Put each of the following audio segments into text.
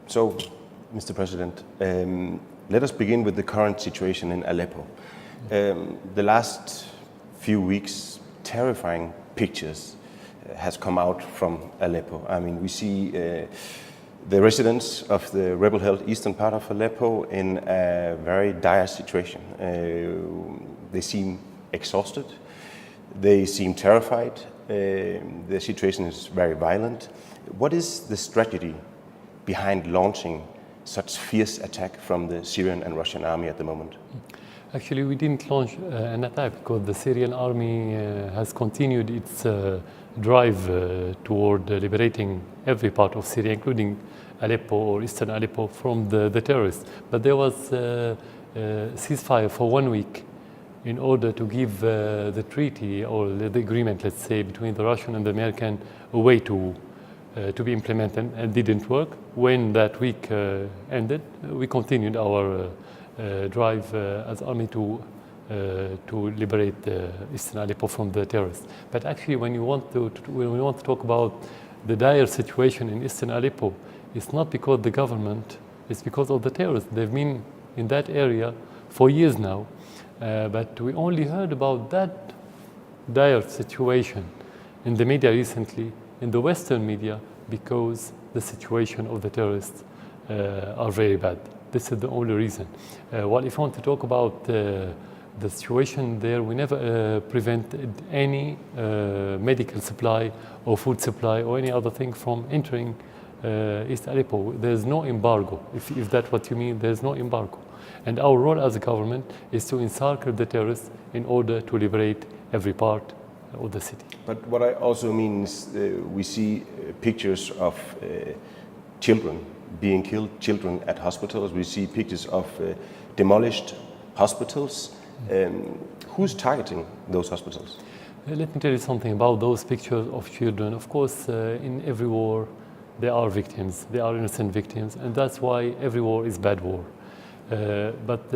So, Mr. President, let us begin with the current situation in Aleppo. The last few weeks, terrifying pictures has come out from Aleppo. I mean, we see the residents of the rebel-held eastern part of Aleppo in a very dire situation. They seem exhausted. They seem terrified. The situation is very violent. What is the strategy behind launching such fierce attack from the Syrian and Russian army at the moment? Actually, we didn't launch an attack because the Syrian army has continued its drive toward liberating every part of Syria, including Aleppo or eastern Aleppo, from the terrorists. But there was a ceasefire for 1 week in order to give the treaty or the agreement, let's say, between the Russian and the American a way to be implemented, and didn't work. When that week ended, we continued our drive as army to liberate eastern Aleppo from the terrorists. But actually, when we want to talk about the dire situation in eastern Aleppo, it's not because the government, it's because of the terrorists. They've been in that area for years now, but we only heard about that dire situation in the media recently, in the Western media, because the situation of the terrorists are very bad. This is the only reason. Well, if I want to talk about the situation there, we never prevented any medical supply or food supply or any other thing from entering East Aleppo. There's no embargo. If that's what you mean, there's no embargo. And our role as a government is to encircle the terrorists in order to liberate every part of the city. But what I also mean is we see pictures of children being killed, children at hospitals. We see pictures of demolished hospitals. Who's targeting those hospitals? Let me tell you something about those pictures of children. Of course, in every war, there are victims. There are innocent victims, and that's why every war is bad war. But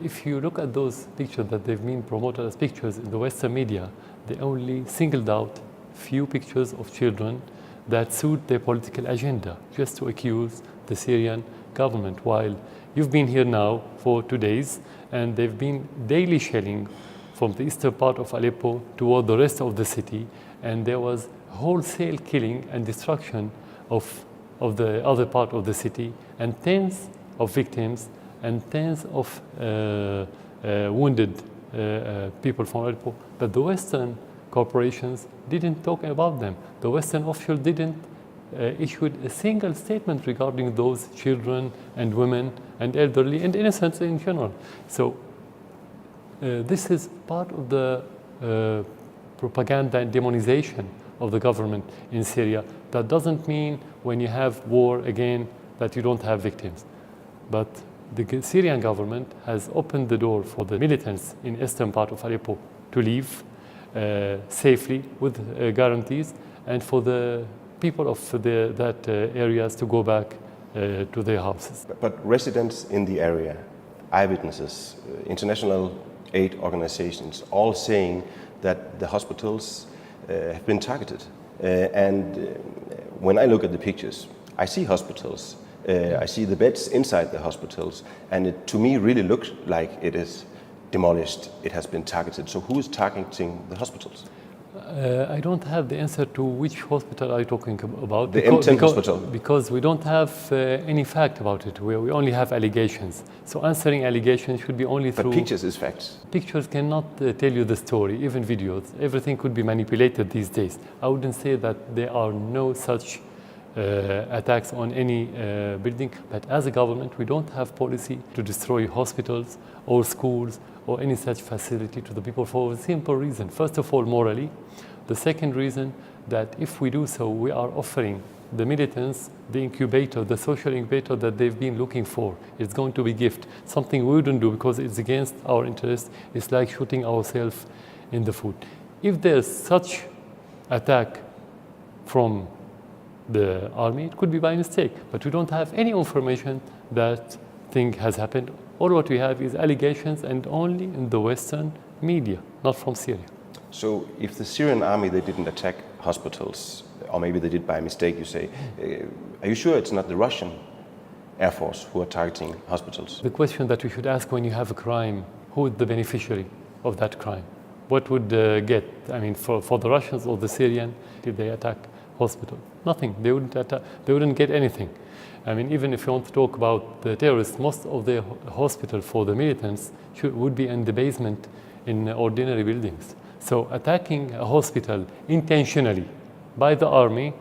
if you look at those pictures that they've been promoted as pictures in the Western media, they only singled out few pictures of children that suit their political agenda, just to accuse the Syrian government. While you've been here now for 2 days, and they've been daily shelling from the eastern part of Aleppo toward the rest of the city, and there was wholesale killing and destruction of the other part of the city, and tens of victims and tens of wounded people from Aleppo. But the Western corporations didn't talk about them. The Western officials didn't issue a single statement regarding those children and women and elderly and innocents in general. So this is part of the propaganda and demonization of the government in Syria. That doesn't mean when you have war again that you don't have victims. But the Syrian government has opened the door for the militants in eastern part of Aleppo to leave safely with guarantees, and for the people of that areas to go back to their houses. But residents in the area, eyewitnesses, international aid organizations, all saying that the hospitals have been targeted. And when I look at the pictures, I see hospitals. I see the beds inside the hospitals, and it to me really looks like it is demolished, it has been targeted. So who is targeting the hospitals? I don't have the answer to which hospital are you talking about. The M10 hospital. Because we don't have any fact about it. We only have allegations. So answering allegations should be only through... But pictures is facts. Pictures cannot tell you the story, even videos. Everything could be manipulated these days. I wouldn't say that there are no such attacks on any building, but as a government we don't have policy to destroy hospitals or schools or any such facility to the people for a simple reason. First of all, morally. The second reason, that if we do so, we are offering the militants the incubator, the social incubator that they've been looking for. It's going to be gift, something we wouldn't do because it's against our interest. It's like shooting ourselves in the foot. If there's such attack from the army, it could be by mistake, but we don't have any information that thing has happened. All what we have is allegations, and only in the Western media, not from Syria. So if the Syrian army, they didn't attack hospitals, or maybe they did by mistake, you say, are you sure it's not the Russian Air Force who are targeting hospitals. The question that we should ask when you have a crime, who is the beneficiary of that crime? What would get, I mean, for the Russians or the Syrian, if they attack hospital? Nothing, they wouldn't get anything. I mean, even if you want to talk about the terrorists, most of the hospital for the militants would be in the basement in ordinary buildings. So attacking a hospital intentionally by the army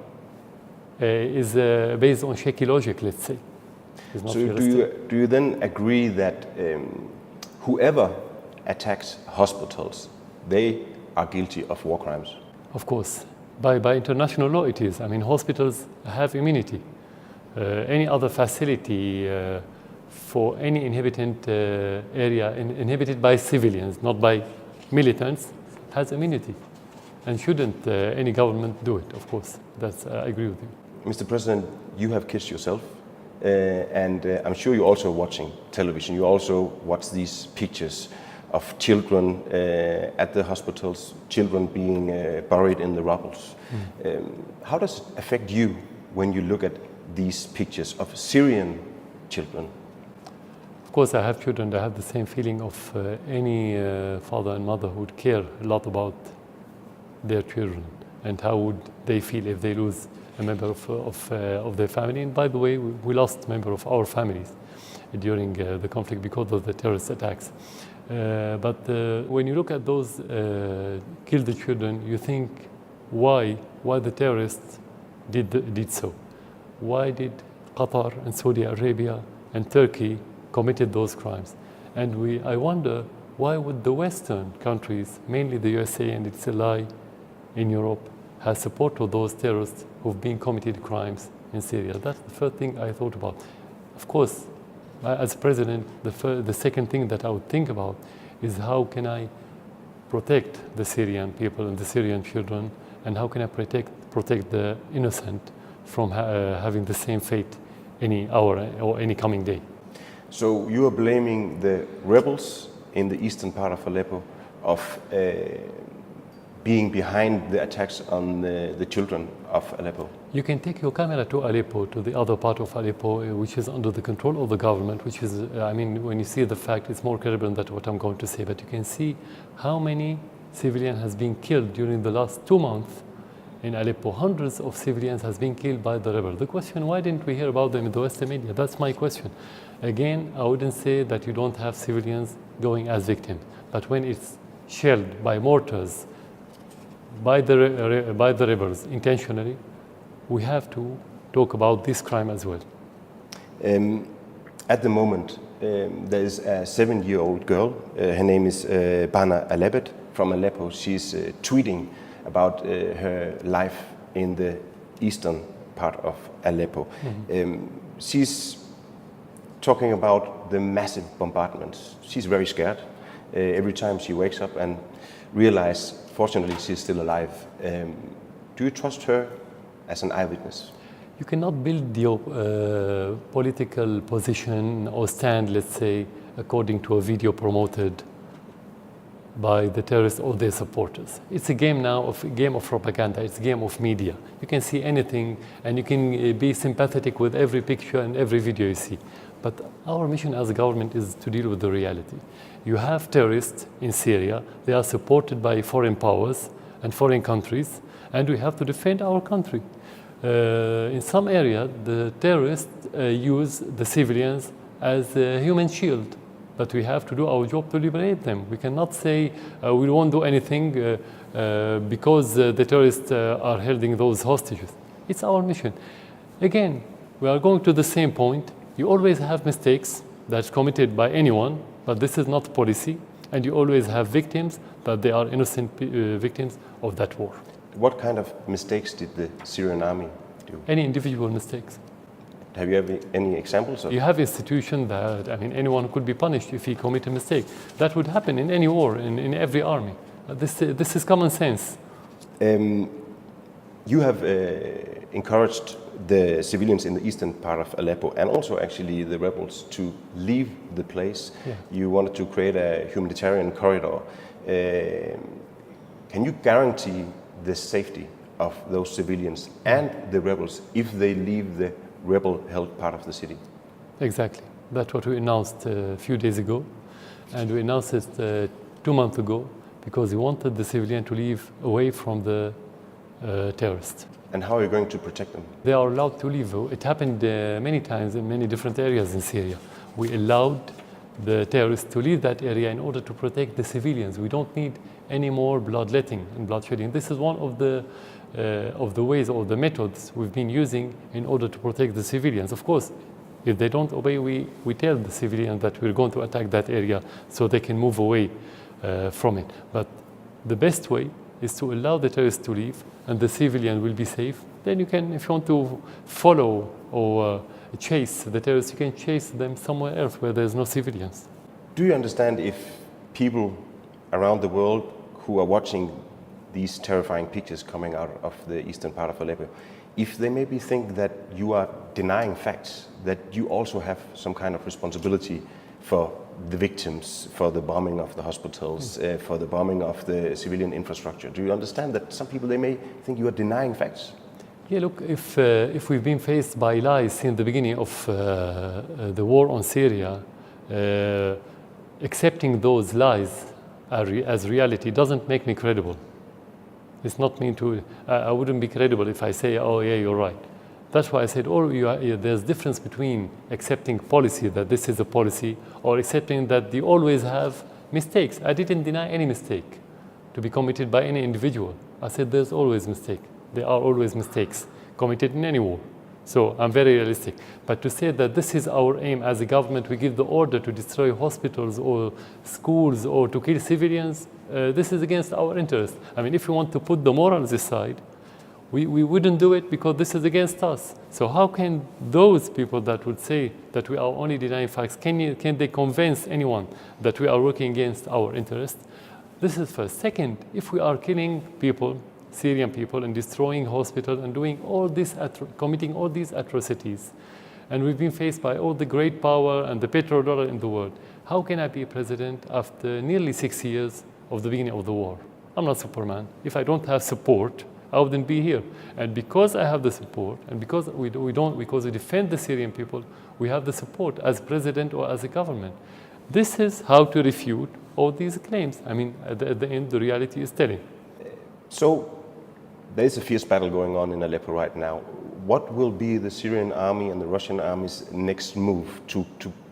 is based on shaky logic, let's say. So do you then agree that whoever attacks hospitals, they are guilty of war crimes? Of course. By international law it is. I mean, hospitals have immunity. Any other facility for any inhabitant area inhabited by civilians, not by militants, has immunity. And shouldn't any government do it, of course. I agree with you. Mr. President, you have kids yourself, and I'm sure you're also watching television. You also watch these pictures of children at the hospitals, children being buried in the rubble. How does it affect you when you look at these pictures of Syrian children? Of course, I have children. I have the same feeling of any father and mother who would care a lot about their children and how would they feel if they lose a member of their family. And by the way, we lost a member of our families during the conflict because of the terrorist attacks. But when you look at those killed the children, you think why the terrorists did so. Why did Qatar and Saudi Arabia and Turkey committed those crimes? And I wonder why would the Western countries, mainly the USA and its ally in Europe, have supported those terrorists who've been committed crimes in Syria? That's the first thing I thought about. Of course, as president, the second thing that I would think about is how can I protect the Syrian people and the Syrian children, and how can I protect the innocent from having the same fate any hour or any coming day. So you are blaming the rebels in the eastern part of Aleppo of being behind the attacks on the children of Aleppo? You can take your camera to Aleppo, to the other part of Aleppo, which is under the control of the government, which is, I mean, when you see the fact, it's more credible than what I'm going to say, but you can see how many civilians has been killed during the last 2 months in Aleppo. Hundreds of civilians has been killed by the rebels. The question, why didn't we hear about them in the Western media? That's my question. Again, I wouldn't say that you don't have civilians going as victims, but when it's shelled by mortars, by the rebels intentionally, we have to talk about this crime as well. At the moment, there is a 7-year-old girl. Her name is Bana Alebet from Aleppo. She's tweeting about her life in the eastern part of Aleppo. She's talking about the massive bombardments. She's very scared every time she wakes up and realizes, fortunately, she's still alive. Do you trust her as an eyewitness? You cannot build your political position or stand, let's say, according to a video promoted by the terrorists or their supporters. It's a game now, a game of propaganda. It's a game of media. You can see anything, and you can be sympathetic with every picture and every video you see. But our mission as a government is to deal with the reality. You have terrorists in Syria. They are supported by foreign powers and foreign countries, and we have to defend our country. In some areas, the terrorists use the civilians as a human shield, but we have to do our job to liberate them. We cannot say we won't do anything because the terrorists are holding those hostages. It's our mission. Again, we are going to the same point. You always have mistakes that's committed by anyone, but this is not policy, and you always have victims, but they are innocent victims of that war. What kind of mistakes did the Syrian army do? Any individual mistakes. Have you ever any examples of? You have institutions that, I mean, anyone could be punished if he commit a mistake. That would happen in any war, in every army. This is common sense. You have encouraged the civilians in the eastern part of Aleppo, and also actually the rebels, to leave the place. Yeah. You wanted to create a humanitarian corridor. Can you guarantee the safety of those civilians and the rebels if they leave the rebel-held part of the city? Exactly. That's what we announced a few days ago. And we announced it 2 months ago because we wanted the civilian to leave away from the terrorists. And how are you going to protect them? They are allowed to leave. It happened many times in many different areas in Syria. We allowed the terrorists to leave that area in order to protect the civilians. We don't need any more bloodletting and bloodshedding. This is one of the ways or the methods we've been using in order to protect the civilians. Of course, if they don't obey, we tell the civilians that we're going to attack that area so they can move away from it. But the best way is to allow the terrorists to leave and the civilian will be safe. Then you can, if you want to follow or chase the terrorists, you can chase them somewhere else where there's no civilians. Do you understand if people around the world who are watching these terrifying pictures coming out of the eastern part of Aleppo, if they maybe think that you are denying facts, that you also have some kind of responsibility for the victims, for the bombing of the hospitals, for the bombing of the civilian infrastructure? Do you understand that some people, they may think you are denying facts? Yeah, look, if we've been faced by lies since the beginning of the war on Syria, accepting those lies as reality doesn't make me credible. It's not mean to, I wouldn't be credible if I say, oh yeah, you're right. That's why I said, there's difference between accepting policy, that this is a policy, or accepting that they always have mistakes. I didn't deny any mistake to be committed by any individual. I said there's always mistake. There are always mistakes committed in any war. So I'm very realistic. But to say that this is our aim as a government, we give the order to destroy hospitals or schools or to kill civilians, this is against our interest. I mean, if we want to put the morals aside, we wouldn't do it because this is against us. So how can those people that would say that we are only denying facts, can they convince anyone that we are working against our interest? This is first. Second, if we are killing people, Syrian people, and destroying hospitals and doing all this, committing all these atrocities, and we've been faced by all the great power and the petrodollar in the world, how can I be president after nearly 6 years of the beginning of the war? I'm not Superman. If I don't have support, I wouldn't be here. And because I have the support, and because we defend the Syrian people, we have the support as president or as a government. This is how to refute all these claims. I mean, at the end, the reality is telling. So there is a fierce battle going on in Aleppo right now. What will be the Syrian army and the Russian army's next move to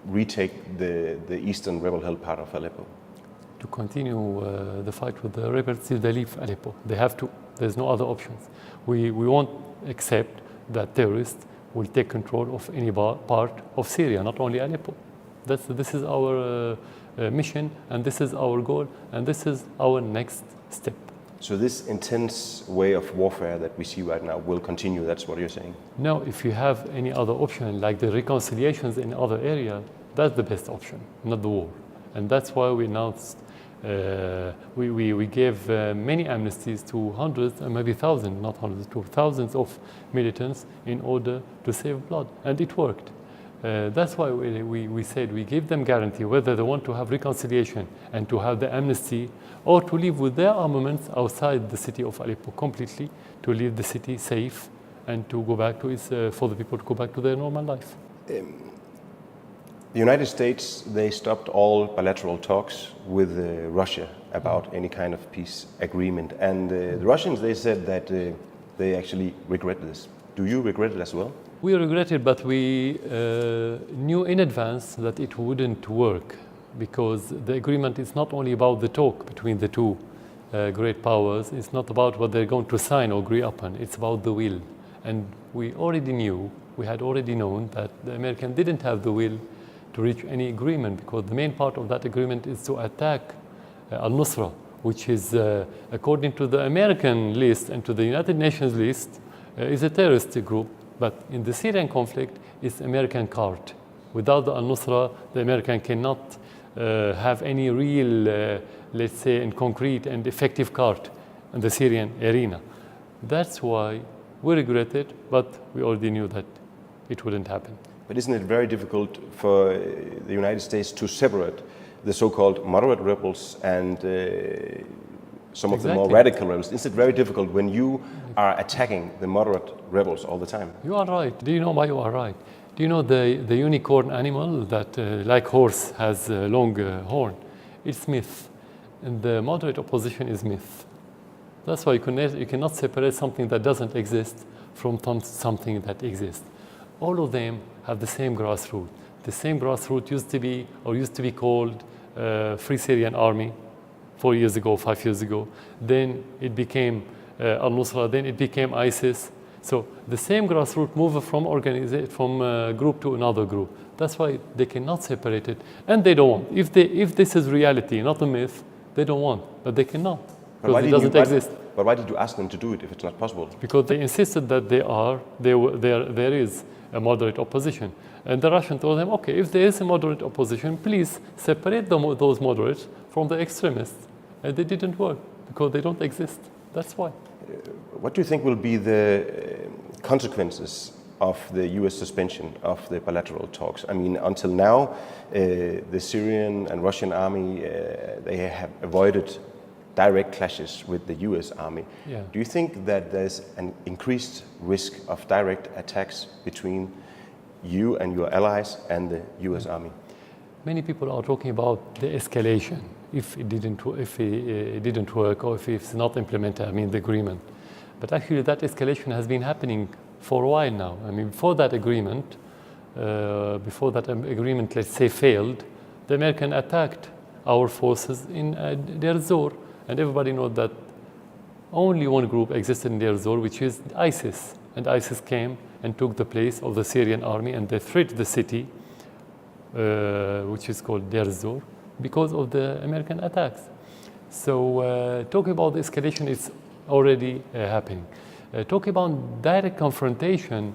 retake the eastern rebel-held part of Aleppo? To continue the fight with the rebels till they leave Aleppo. They have to. There's no other options. We won't accept that terrorists will take control of any part of Syria, not only Aleppo. This is our mission, and this is our goal, and this is our next step. So this intense way of warfare that we see right now will continue, that's what you're saying? No, if you have any other option, like the reconciliations in other areas, that's the best option, not the war. And that's why we announced, we gave many amnesties to hundreds and maybe thousands, not hundreds, to thousands of militants in order to save blood. And it worked. That's why we said we give them guarantee whether they want to have reconciliation and to have the amnesty or to live with their armaments outside the city of Aleppo completely, to leave the city safe and to go back to for the people to go back to their normal life. The United States, they stopped all bilateral talks with Russia about any kind of peace agreement. And the Russians, they said that they actually regret this. Do you regret it as well? We regret it, but we knew in advance that it wouldn't work, because the agreement is not only about the talk between the two great powers. It's not about what they're going to sign or agree upon. It's about the will. And we already knew, we had already known that the Americans didn't have the will to reach any agreement, because the main part of that agreement is to attack Al-Nusra, which is, according to the American list and to the United Nations list, is a terrorist group. But in the Syrian conflict, it's American card. Without the Al-Nusra, the American cannot have any real, let's say, and concrete and effective card in the Syrian arena. That's why we regret it, but we already knew that it wouldn't happen. But isn't it very difficult for the United States to separate the so-called moderate rebels and some of the more radical rebels? Isn't it very difficult when you are attacking the moderate rebels all the time? You are right. Do you know why you are right? Do you know the unicorn animal that, like horse, has a long horn? It's myth, and the moderate opposition is myth. That's why you cannot separate something that doesn't exist from something that exists. All of them have the same grassroots. The same grassroots used to be called Free Syrian Army 4 years ago, 5 years ago. Then it became Al-Nusra, then it became ISIS. So the same grassroots move from group to another group. That's why they cannot separate it, and they don't want. If this is reality, not a myth, they don't want, but they cannot because it doesn't exist. But why did you ask them to do it if it's not possible? Because they insisted that there is a moderate opposition, and the Russians told them, okay, if there is a moderate opposition, please separate those moderates from the extremists, and they didn't work because they don't exist. That's why. What do you think will be the consequences of the US suspension of the bilateral talks? I mean, until now, the Syrian and Russian army, they have avoided direct clashes with the US army. Yeah. Do you think that there's an increased risk of direct attacks between you and your allies and the US army? Many people are talking about the escalation if it didn't work or if it's not implemented, I mean the agreement. But actually that escalation has been happening for a while now. I mean, before that agreement, let's say, failed, the American attacked our forces in Deir ez-Zor, and everybody knows that only one group existed in Deir ez-Zor, which is ISIS, and ISIS came and took the place of the Syrian army, and they threatened the city, which is called Deir ez-Zor, because of the American attacks. So talking about the escalation, it's already happening. Talking about direct confrontation,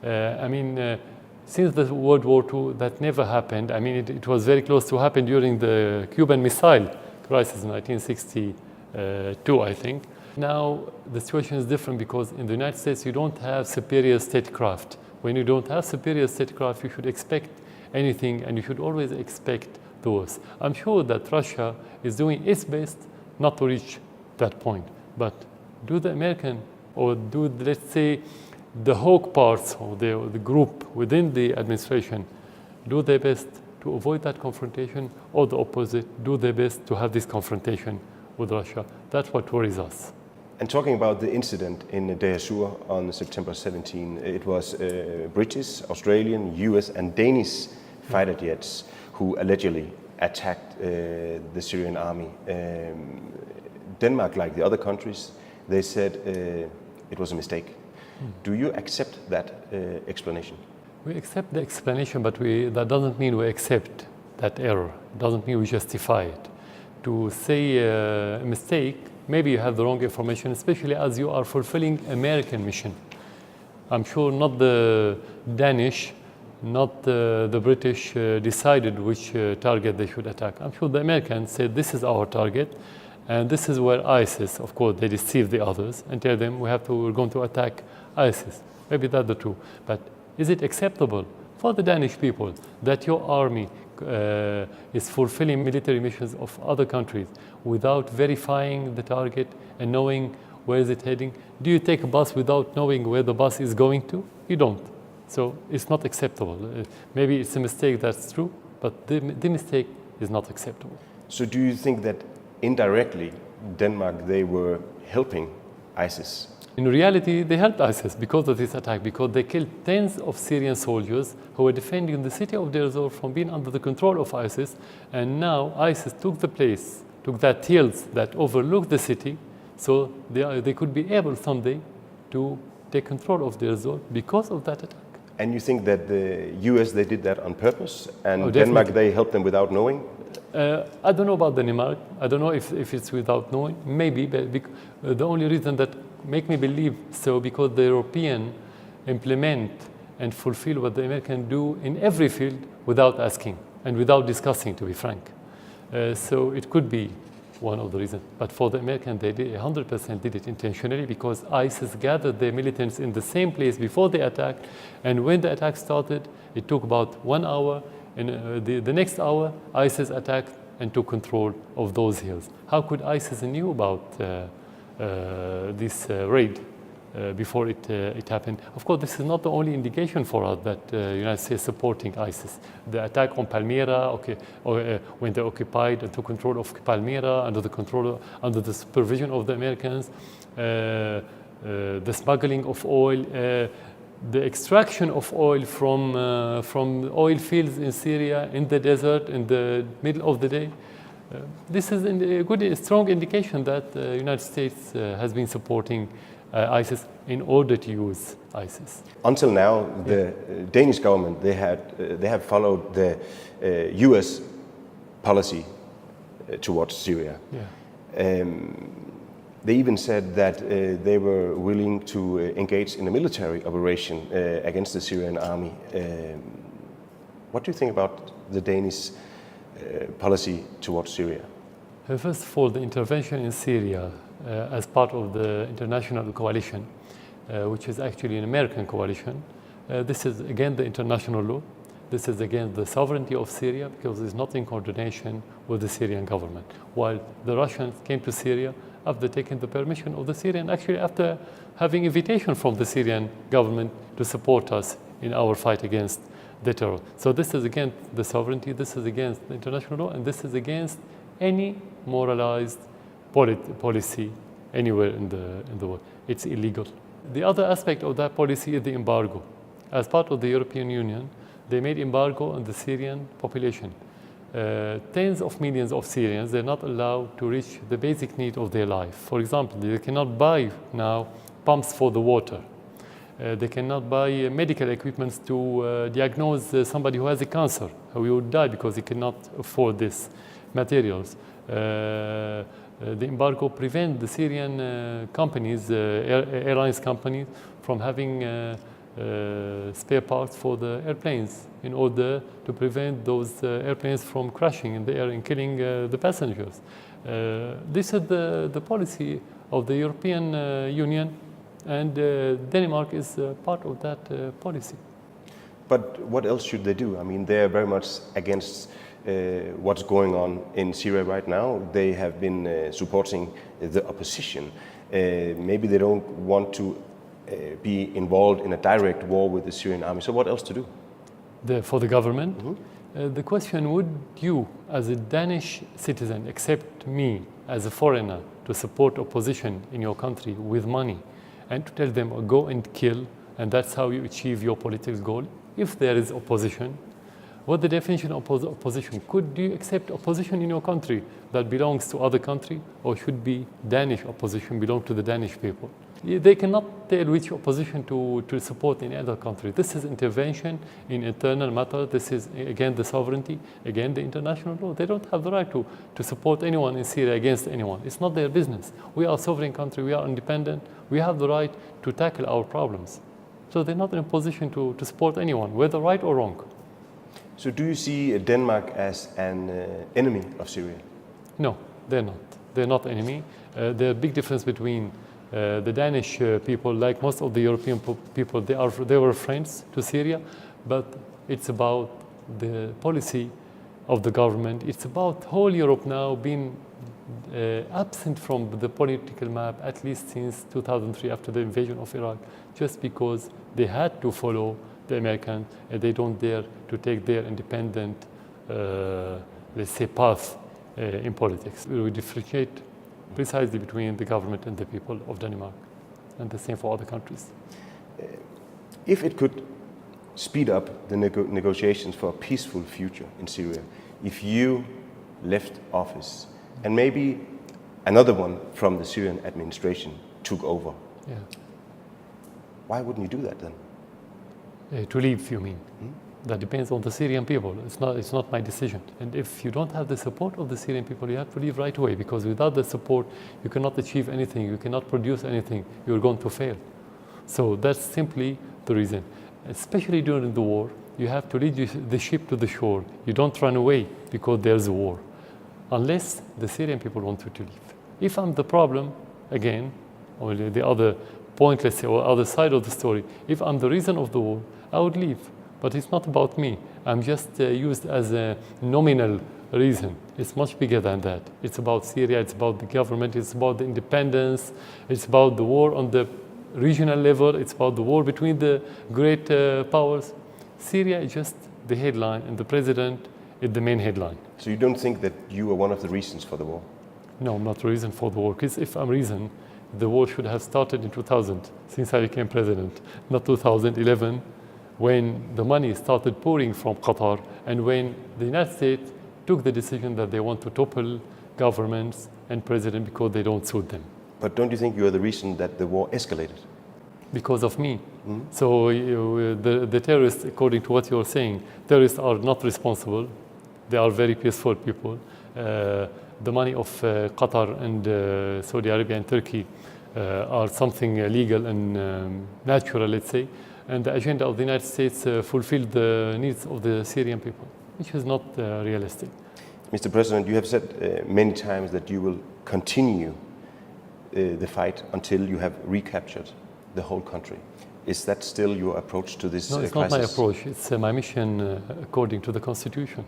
I mean, since the World War II, that never happened. I mean, it was very close to happen during the Cuban Missile Crisis in 1962, I think. Now, the situation is different because in the United States, you don't have superior statecraft. When you don't have superior statecraft, you should expect anything, and you should always expect the worst. I'm sure that Russia is doing its best not to reach that point. But do the American, or do, let's say, the hawk parts or the group within the administration do their best to avoid that confrontation, or the opposite, do their best to have this confrontation with Russia? That's what worries us. And talking about the incident in Deir ez-Zor on September 17, it was British, Australian, US and Danish fighter jets who allegedly attacked the Syrian army. Denmark, like the other countries, they said it was a mistake. Do you accept that explanation? We accept the explanation, but that doesn't mean we accept that error. It doesn't mean we justify it. To say a mistake, maybe you have the wrong information, especially as you are fulfilling American mission. I'm sure not the Danish, not the British decided which target they should attack. I'm sure the Americans said, this is our target, and this is where ISIS, of course, they deceive the others and tell them we're going to attack ISIS. Maybe that's the truth. But is it acceptable for the Danish people that your army is fulfilling military missions of other countries without verifying the target and knowing where is it heading? Do you take a bus without knowing where the bus is going to? You don't. So it's not acceptable. Maybe it's a mistake, that's true, but the mistake is not acceptable. So do you think that indirectly Denmark, they were helping ISIS? In reality, they helped ISIS because of this attack, because they killed tens of Syrian soldiers who were defending the city of Deir ez-Zor from being under the control of ISIS, and now ISIS took that hills that overlooked the city, so they could be able someday to take control of Deir ez-Zor because of that attack. And you think that the US, they did that on purpose, and Denmark, they helped them without knowing? I don't know about Denmark. I don't know if it's without knowing. Maybe, but the only reason that make me believe so, because the European implement and fulfill what the Americans do in every field without asking and without discussing, to be frank. So it could be one of the reasons. But for the Americans, they 100% did it intentionally, because ISIS gathered their militants in the same place before they attacked. And when the attack started, it took about 1 hour. And the next hour, ISIS attacked and took control of those hills. How could ISIS knew about this raid? before it happened. Of course, this is not the only indication for us that the United States is supporting ISIS. The attack on Palmyra, when they occupied and took control of Palmyra under the supervision of the Americans, the smuggling of oil, the extraction of oil from oil fields in Syria, in the desert, in the middle of the day. This is a good, strong indication that the United States has been supporting ISIS in order to use ISIS. Until now, the Danish government, they have followed the U.S. policy towards Syria. Yeah. They even said that they were willing to engage in a military operation against the Syrian army. What do you think about the Danish policy towards Syria? First of all, the intervention in Syria as part of the international coalition, which is actually an American coalition. This is again the international law. This is again the sovereignty of Syria, because it's not in coordination with the Syrian government. While the Russians came to Syria after taking the permission of the Syrian, actually after having invitation from the Syrian government to support us in our fight against the terror. So this is against the sovereignty, this is against the international law, and this is against any moralized policy anywhere in the world. It's illegal. The other aspect of that policy is the embargo. As part of the European Union, they made embargo on the Syrian population. Tens of millions of Syrians, they're not allowed to reach the basic need of their life. For example, they cannot buy now pumps for the water. They cannot buy medical equipment to diagnose somebody who has a cancer, who would die because he cannot afford these materials. The embargo prevents the Syrian companies, airlines companies, from having spare parts for the airplanes in order to prevent those airplanes from crashing in the air and killing the passengers. This is the policy of the European Union, and Denmark is part of that policy. But what else should they do? I mean, they are very much against what's going on in Syria right now. They have been supporting the opposition. Maybe they don't want to be involved in a direct war with the Syrian army. So what else to do? For the government? Mm-hmm. The question, would you, as a Danish citizen, accept me as a foreigner to support opposition in your country with money and to tell them, go and kill, and that's how you achieve your political goal? If there is opposition, what the definition of opposition? Could you accept opposition in your country that belongs to other country, or should be Danish opposition, belong to the Danish people? They cannot tell which opposition to support in other country. This is intervention in internal matters. This is, again, the sovereignty, again, the international law. They don't have the right to support anyone in Syria against anyone. It's not their business. We are a sovereign country. We are independent. We have the right to tackle our problems. So they're not in a position to support anyone, whether right or wrong. So do you see Denmark as an enemy of Syria? No, they're not. They're not enemy. There's a big difference between the Danish people, like most of the European people, they were friends to Syria, but it's about the policy of the government. It's about whole Europe now being absent from the political map, at least since 2003, after the invasion of Iraq, just because they had to follow the Americans, and they don't dare to take their independent, let's say, path in politics. We differentiate precisely between the government and the people of Denmark, and the same for other countries. If it could speed up the negotiations for a peaceful future in Syria, if you left office and maybe another one from the Syrian administration took over, yeah. Why wouldn't you do that then? To leave, you mean? That depends on the Syrian people. It's not my decision. And if you don't have the support of the Syrian people, you have to leave right away, because without the support, you cannot achieve anything. You cannot produce anything. You're going to fail. So that's simply the reason. Especially during the war, you have to lead the ship to the shore. You don't run away because there's a war, unless the Syrian people want you to leave. If I'm the problem, again, or the other point, let's say, or other side of the story, if I'm the reason of the war, I would leave. But it's not about me. I'm just used as a nominal reason. It's much bigger than that. It's about Syria, it's about the government, it's about the independence, it's about the war on the regional level, it's about the war between the great powers. Syria is just the headline, and the president is the main headline. So you don't think that you are one of the reasons for the war? No, I'm not the reason for the war. Because if I'm reason, the war should have started in 2000, since I became president, not 2011, when the money started pouring from Qatar, and when the United States took the decision that they want to topple governments and president because they don't suit them. But don't you think you are the reason that the war escalated? Because of me. So the terrorists, according to what you're saying, terrorists are not responsible. They are very peaceful people. The money of Qatar and Saudi Arabia and Turkey are something legal and natural, let's say. And the agenda of the United States fulfilled the needs of the Syrian people, which is not realistic. Mr. President, you have said many times that you will continue the fight until you have recaptured the whole country. Is that still your approach to this crisis? No, it's not my approach. It's my mission according to the Constitution.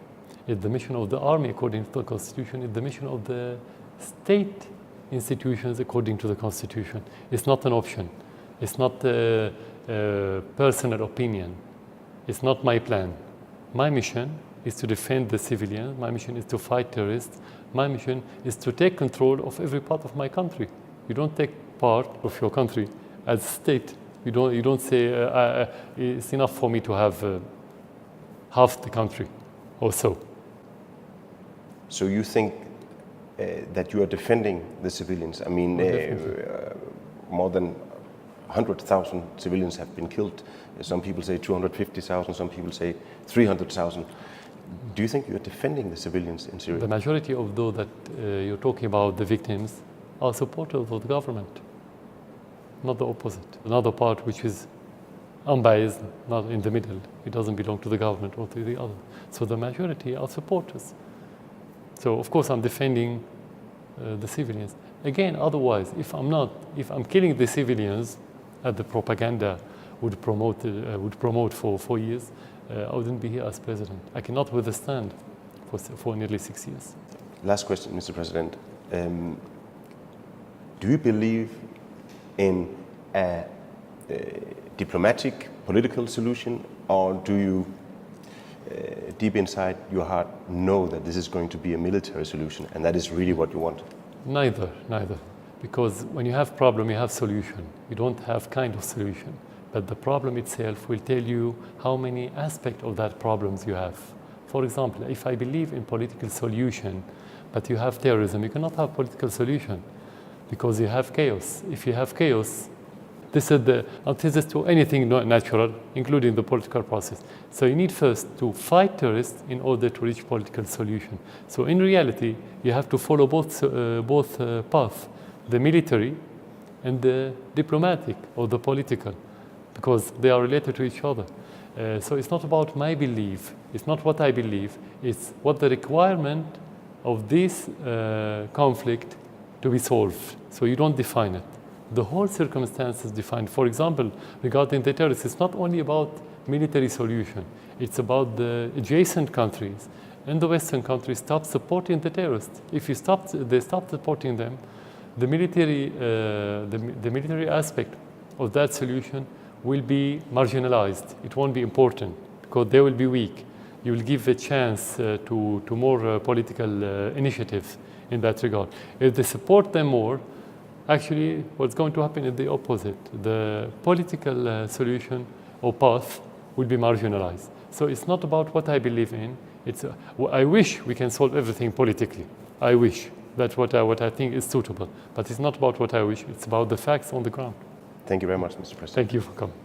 It's the mission of the army according to the Constitution. It's the mission of the state institutions according to the Constitution. It's not an option. It's not a personal opinion. It's not my plan. My mission is to defend the civilians. My mission is to fight terrorists. My mission is to take control of every part of my country. You don't take part of your country as a state. You don't say it's enough for me to have half the country or so. So you think that you are defending the civilians? I mean, more than 100,000 civilians have been killed. Some people say 250,000, some people say 300,000. Do you think you are defending the civilians in Syria? The majority of those that you're talking about, the victims, are supporters of the government, not the opposite. Another part which is unbiased, not in the middle. It doesn't belong to the government or to the other. So the majority are supporters. So of course I'm defending the civilians. Again, otherwise, if I'm killing the civilians, as the propaganda would promote for 4 years, I wouldn't be here as president. I cannot withstand for nearly 6 years. Last question, Mr. President. Do you believe in a diplomatic, political solution, or do you, deep inside your heart, know that this is going to be a military solution, and that is really what you want? Neither. Because when you have problem, you have solution. You don't have kind of solution. But the problem itself will tell you how many aspects of that problems you have. For example, if I believe in political solution, but you have terrorism, you cannot have political solution because you have chaos. If you have chaos, this is the antithesis to anything natural, including the political process. So you need first to fight terrorists in order to reach political solution. So in reality, you have to follow both paths, the military and the diplomatic or the political, because they are related to each other. So it's not about my belief, it's not what I believe, it's what the requirement of this conflict to be solved. So you don't define it. The whole circumstances defined. For example, regarding the terrorists, it's not only about military solution, it's about the adjacent countries and the Western countries stop supporting the terrorists. If they stop supporting them, the military aspect of that solution will be marginalized. It won't be important because they will be weak. You will give a chance to more political initiatives in that regard. If they support them more, actually what's going to happen is the opposite. The political solution or path will be marginalized. So it's not about what I believe in. It's I wish we can solve everything politically. I wish. That's what I think is suitable. But it's not about what I wish. It's about the facts on the ground. Thank you very much, Mr. President. Thank you for coming.